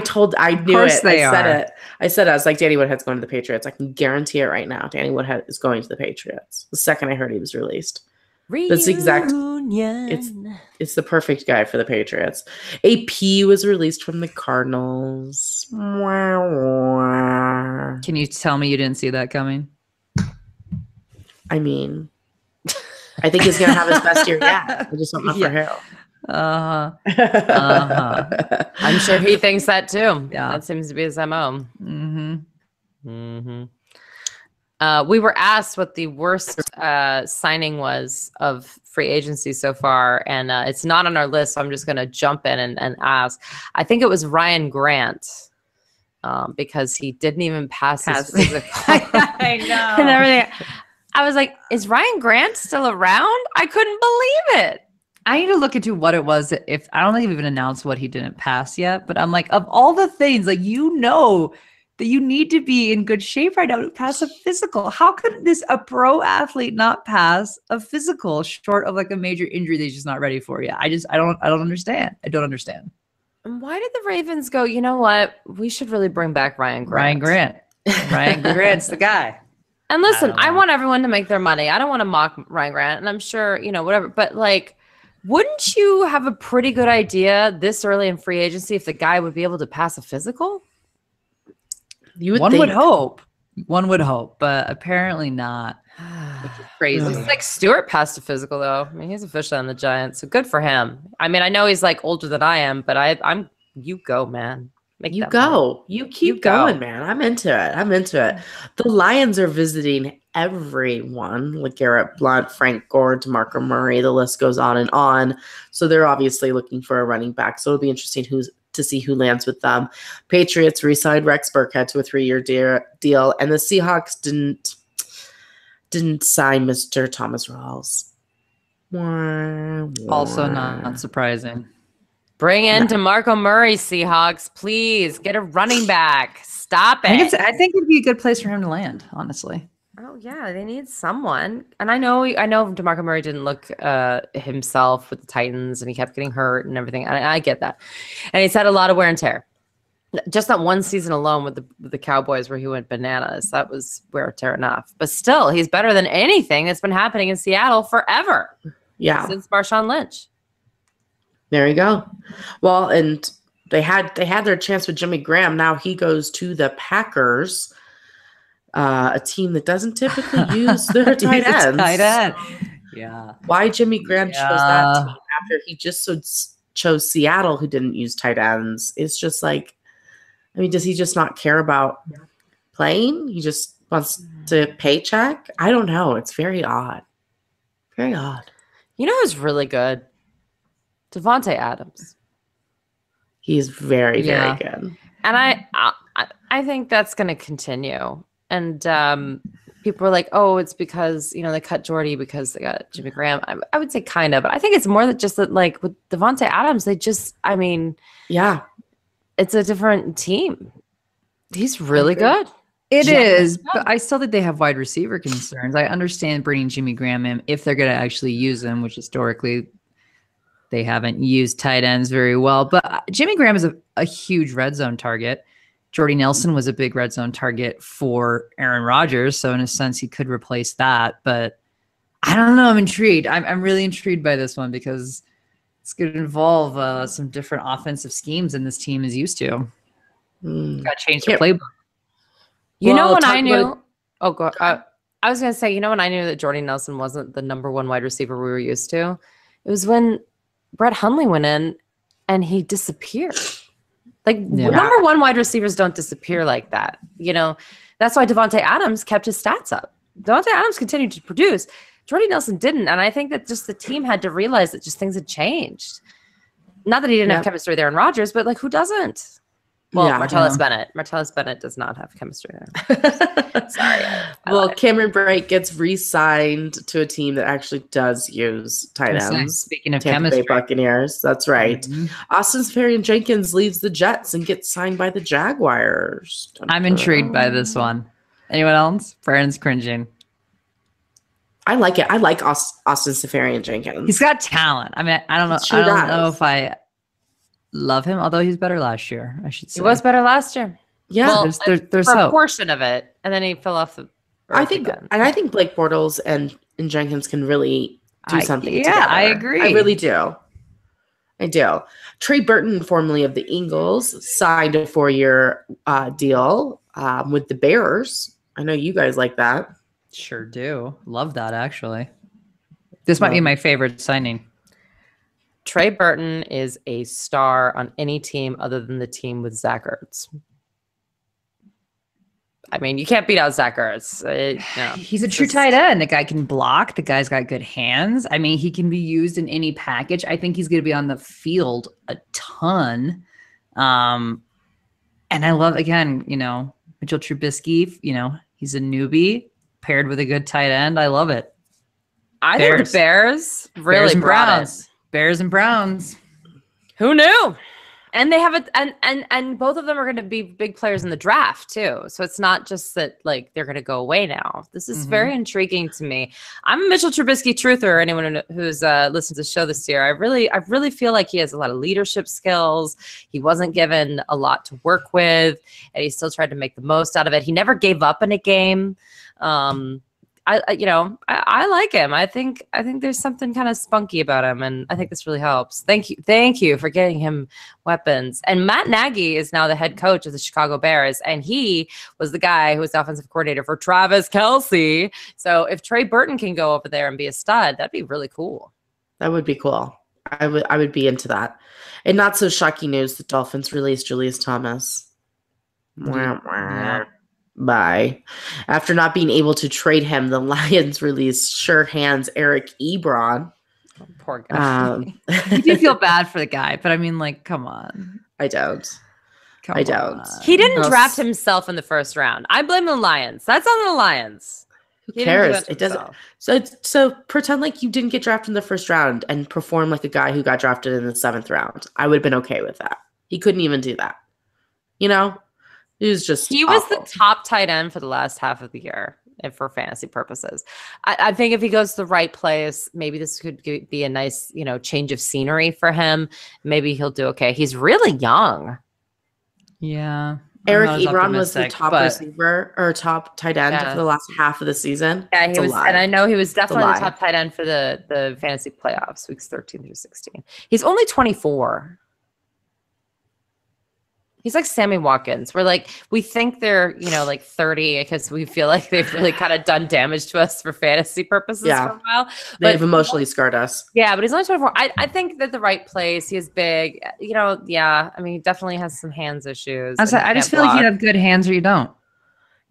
knew it. I said it. I was like, Danny Woodhead's going to the Patriots. I can guarantee it right now. Danny Woodhead is going to the Patriots. The second I heard he was released. That's the exact. It's the perfect guy for the Patriots. AP was released from the Cardinals. Can you tell me you didn't see that coming? I mean, I think he's gonna have his best year yet. I just don't know for who. I'm sure he thinks that too. Yeah, that seems to be his MO. We were asked what the worst signing was of free agency so far, and it's not on our list, so I'm just going to jump in and ask. I think it was Ryan Grant because he didn't even pass his physical. I know. And everything. I was like, is Ryan Grant still around? I couldn't believe it. I need to look into what it was. If I don't think we've even announced what he didn't pass yet, but I'm like, of all the things, like, that you need to be in good shape right now to pass a physical. How could a pro athlete not pass a physical short of like a major injury that he's just not ready for yet? I don't understand. I don't understand. And why did the Ravens go, you know what? We should really bring back Ryan Grant. Ryan Grant's the guy. And listen, I want everyone to make their money. I don't want to mock Ryan Grant, and I'm sure, whatever. But like, wouldn't you have a pretty good idea this early in free agency if the guy would be able to pass a physical? One would hope, but apparently not. Which is crazy. It's like Stewart passed a physical though. I mean, he's officially on the Giants, so good for him. I mean, I know he's like older than I am, but I'm you go, man. You go. You keep going, man. I'm into it. The Lions are visiting everyone, like Garrett Blount, Frank Gore, DeMarco Murray. The list goes on and on. So they're obviously looking for a running back. So it'll be interesting to see who lands with them. Patriots re-signed Rex Burkhead to a 3-year deal, and the Seahawks didn't sign Mr. Thomas Rawls. Also not surprising. Bring in DeMarco Murray, Seahawks. Please get a running back. Stop it. I think it'd be a good place for him to land, honestly. Oh yeah, they need someone. And I know DeMarco Murray didn't look himself with the Titans, and he kept getting hurt and everything. I get that. And he's had a lot of wear and tear. Just that one season alone with the Cowboys where he went bananas, that was wear and tear enough. But still, he's better than anything that's been happening in Seattle forever. Yeah, since Marshawn Lynch. There you go. Well, and they had their chance with Jimmy Graham. Now he goes to the Packers, a team that doesn't typically use their tight ends. Tight end. Yeah. Why Jimmy Graham chose that team after he just chose Seattle, who didn't use tight ends? It's just like, I mean, does he just not care about playing? He just wants to paycheck? I don't know. It's very odd. Very odd. You know who's really good? Devontae Adams. He's very, very good. And I think that's going to continue. And people were like, oh, it's because, they cut Jordy because they got Jimmy Graham. I would say kind of, but I think it's more than just that, like with Devontae Adams, yeah, it's a different team. He's really good. It is, but I still think they have wide receiver concerns. I understand bringing Jimmy Graham in if they're going to actually use him, which historically they haven't used tight ends very well. But Jimmy Graham is a huge red zone target. Jordy Nelson was a big red zone target for Aaron Rodgers. So in a sense, he could replace that. But I don't know. I'm intrigued. I'm really intrigued by this one because it's going to involve some different offensive schemes than this team is used to. Got to change the playbook. You know when I knew? Oh, go. I was going to say, you know when I knew that Jordy Nelson wasn't the number one wide receiver we were used to? It was when Brett Hundley went in and he disappeared. Like number one wide receivers don't disappear like that. You know, that's why Devontae Adams kept his stats up. Devontae Adams continued to produce. Jordy Nelson didn't. And I think that just the team had to realize that just things had changed. Not that he didn't have chemistry with Aaron Rodgers, but like who doesn't? Well, Martellus Bennett. Martellus Bennett does not have chemistry there. Sorry. Well, Cameron Brate gets re-signed to a team that actually does use tight ends. Speaking of Tampa chemistry. Bay Buccaneers. That's right. Mm-hmm. Austin Seferian-Jenkins leaves the Jets and gets signed by the Jaguars. I'm intrigued by this one. Anyone else? Brandon's cringing. I like it. I like Austin Seferian-Jenkins. He's got talent. I mean, I don't know. I don't know if I love him, although he's better last year, I should say. He was better last year. Yeah. Well, there's for a hope. portion of it, and then he fell off the I think Blake Bortles and Jenkins can really do something together. I agree. I really do. I do. Trey Burton, formerly of the Eagles, signed a 4-year deal with the Bears. I know you guys like that. Sure do. Love that, actually. This might be my favorite signing. Trey Burton is a star on any team other than the team with Zach Ertz. I mean, you can't beat out Zach Ertz. No. He's a true tight end. The guy can block. The guy's got good hands. I mean, he can be used in any package. I think he's going to be on the field a ton. And I love, again, Mitchell Trubisky, he's a newbie paired with a good tight end. I love it. I think the Bears really brought it. Bears and Browns. Who knew? And they have and both of them are going to be big players in the draft too. So it's not just that like they're going to go away now. This is very intriguing to me. I'm a Mitchell Trubisky truther. Anyone who's listened to the show this year, I really feel like he has a lot of leadership skills. He wasn't given a lot to work with, and he still tried to make the most out of it. He never gave up in a game. I like him. I think there's something kind of spunky about him, and I think this really helps. Thank you for getting him weapons. And Matt Nagy is now the head coach of the Chicago Bears, and he was the guy who was the offensive coordinator for Travis Kelce. So if Trey Burton can go over there and be a stud, that'd be really cool. That would be cool. I would be into that. And not so shocking news: the Dolphins released Julius Thomas. Yeah. Bye. After not being able to trade him, the Lions released sure hands Eric Ebron. Oh, poor guy. You do feel bad for the guy, but I mean, like, come on. I don't. I don't. He didn't draft himself in the first round. I blame the Lions. That's on the Lions. Who cares? It doesn't. So pretend like you didn't get drafted in the first round and perform like a guy who got drafted in the 7th round. I would have been okay with that. He couldn't even do that. He was the top tight end for the last half of the year for fantasy purposes. I think if he goes to the right place, maybe this could be a nice, change of scenery for him. Maybe he'll do okay. He's really young. Yeah. Eric Ebron was the top receiver or top tight end for the last half of the season. Yeah, he was. And I know he was definitely the top tight end for the fantasy playoffs, weeks 13 through 16. He's only 24. He's like Sammy Watkins. We think they're, like 30 because we feel like they've really kind of done damage to us for fantasy purposes for a while. They've emotionally scarred us. Yeah, but he's only 24. I think that the right place. He is big. I mean, he definitely has some hands issues. I just feel like you have good hands or you don't.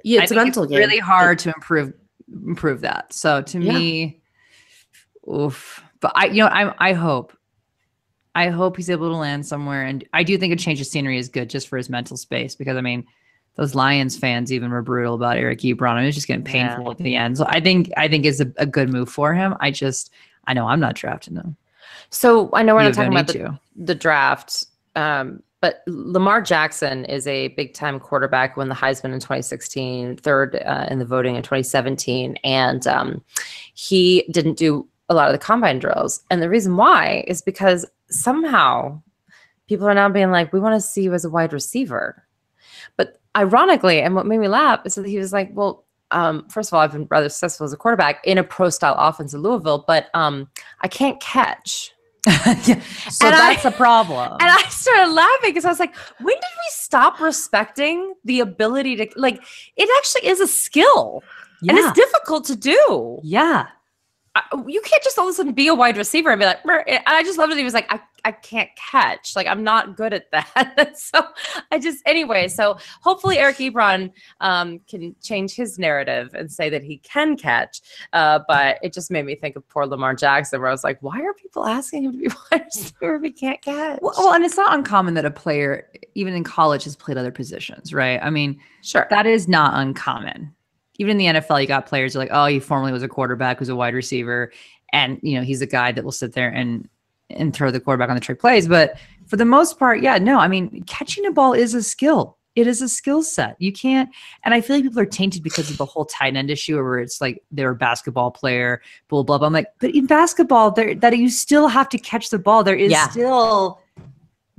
Yeah, it's a mental game. It's really hard to improve that. So to me, oof. But I hope he's able to land somewhere. And I do think a change of scenery is good just for his mental space because, I mean, those Lions fans even were brutal about Eric Ebron. It was just getting painful at the end. So I think it's a good move for him. I know I'm not drafting him. So I know we're not talking about the draft, but Lamar Jackson is a big-time quarterback, won the Heisman in 2016, third in the voting in 2017. And he didn't do a lot of the combine drills. And the reason why is because somehow people are now being like, we want to see you as a wide receiver. But ironically, and what made me laugh is that he was like, well, first of all, I've been rather successful as a quarterback in a pro-style offense in Louisville, but I can't catch. Yeah. So that's a problem. And I started laughing because I was like, when did we stop respecting the ability to, like, it actually is a skill. Yeah. And it's difficult to do. Yeah. You can't just all of a sudden be a wide receiver and be like, Meh. And I just loved it. He was like, I can't catch. Like, I'm not good at that. So anyway, so hopefully Eric Ebron can change his narrative and say that he can catch. But it just made me think of poor Lamar Jackson, where I was like, why are people asking him to be wide receiver if he can't catch? Well, and it's not uncommon that a player, even in college, has played other positions, right? I mean, sure, that is not uncommon. Even in the NFL, you got players who are like, oh, he formerly was a quarterback, was a wide receiver. And, he's a guy that will sit there and throw the quarterback on the trick plays. But for the most part, yeah, no, I mean, catching a ball is a skill. It is a skill set. You can't, and I feel like people are tainted because of the whole tight end issue where it's like they're a basketball player, blah, blah, blah. I'm like, but in basketball, that you still have to catch the ball. There is still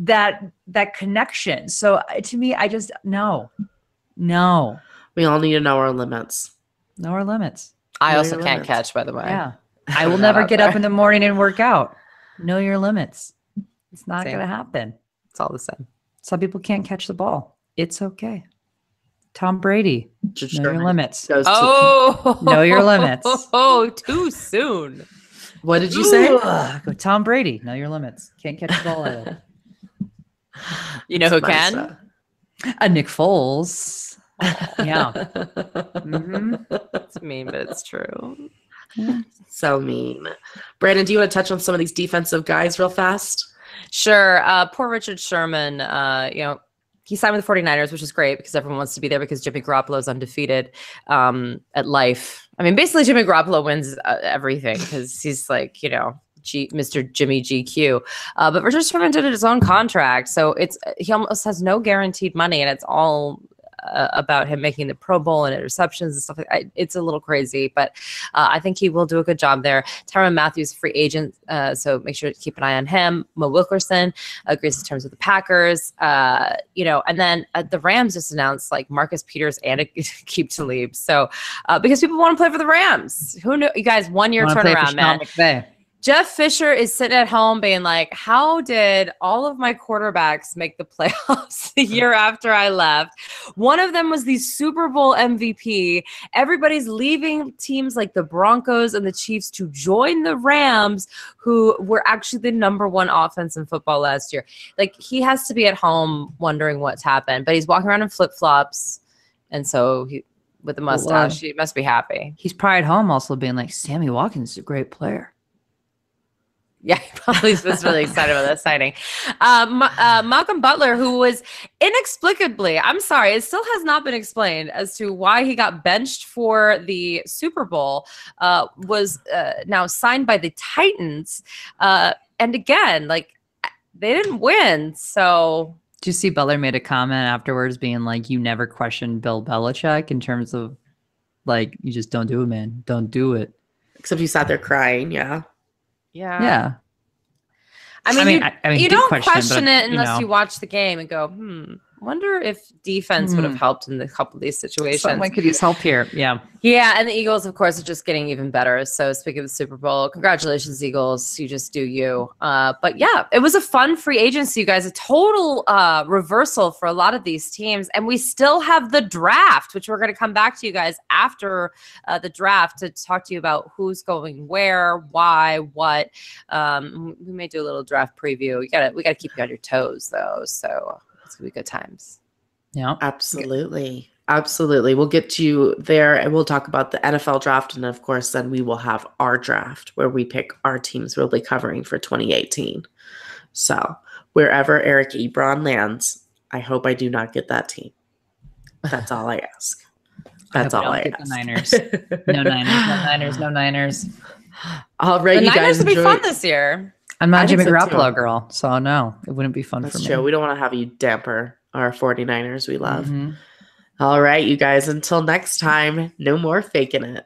that connection. So to me, I just, no. We all need to know our limits. Know our limits. I also can't catch, by the way. Yeah. I will never get up in the morning and work out. Know your limits. It's not going to happen. It's all the same. Some people can't catch the ball. It's okay. Tom Brady. Know your limits. Know your limits. Oh, too soon. What did you say? Tom Brady. Know your limits. Can't catch the ball either. You know who can? Nick Foles. Yeah. It's mean, but it's true. So mean. Brandon, do you want to touch on some of these defensive guys real fast? Sure. Poor Richard Sherman, he signed with the 49ers, which is great because everyone wants to be there because Jimmy Garoppolo is undefeated at life. I mean, basically Jimmy Garoppolo wins everything because he's like, Mr. Jimmy GQ. But Richard Sherman did his own contract. So he almost has no guaranteed money, and it's all about him making the Pro Bowl and interceptions and stuff like that. It's a little crazy, but I think he will do a good job there. Tyrann Mathieu, free agent, so make sure to keep an eye on him. Mo Wilkerson agrees to terms with the Packers, and then the Rams just announced like Marcus Peters and Aqib Talib. So because people want to play for the Rams. Who knew? You guys, 1 year turnaround, man. Jeff Fisher is sitting at home being like, how did all of my quarterbacks make the playoffs the year after I left? One of them was the Super Bowl MVP. Everybody's leaving teams like the Broncos and the Chiefs to join the Rams, who were actually the number one offense in football last year. Like, he has to be at home wondering what's happened, but he's walking around in flip-flops. And so he, with a mustache, he must be happy. He's probably at home also being like, Sammy Watkins is a great player. Yeah, he probably was really excited about that signing. Malcolm Butler, who was inexplicably, I'm sorry, it still has not been explained as to why he got benched for the Super Bowl, was now signed by the Titans. And again, like, they didn't win. So did you see Butler made a comment afterwards being like, you never questioned Bill Belichick in terms of like, you just don't do it, man. Don't do it. Except you sat there crying. Yeah. Yeah. I mean, you don't question it unless you watch the game and go, wonder if defense would have helped in a couple of these situations. Someone could use help here. Yeah. Yeah. And the Eagles, of course, are just getting even better. So speaking of the Super Bowl, congratulations, Eagles. You just do you. But yeah, it was a fun free agency, you guys. A total reversal for a lot of these teams. And we still have the draft, which we're going to come back to you guys after the draft to talk to you about who's going where, why, what. We may do a little draft preview. We gotta keep you on your toes, though. So it's gonna be good times. Yeah, absolutely. Absolutely. We'll get you there and we'll talk about the NFL draft. And of course, then we will have our draft where we pick our teams we'll be covering for 2018. So wherever Eric Ebron lands, I hope I do not get that team. That's all I ask. That's all I ask. The Niners. No Niners. No Niners. No Niners. All right, you guys. The Niners will be fun this year. I'm not a Jimmy Garoppolo girl, so no, it wouldn't be fun for me. That's true. We don't want to have you damper our 49ers we love. All right, you guys, until next time, no more faking it.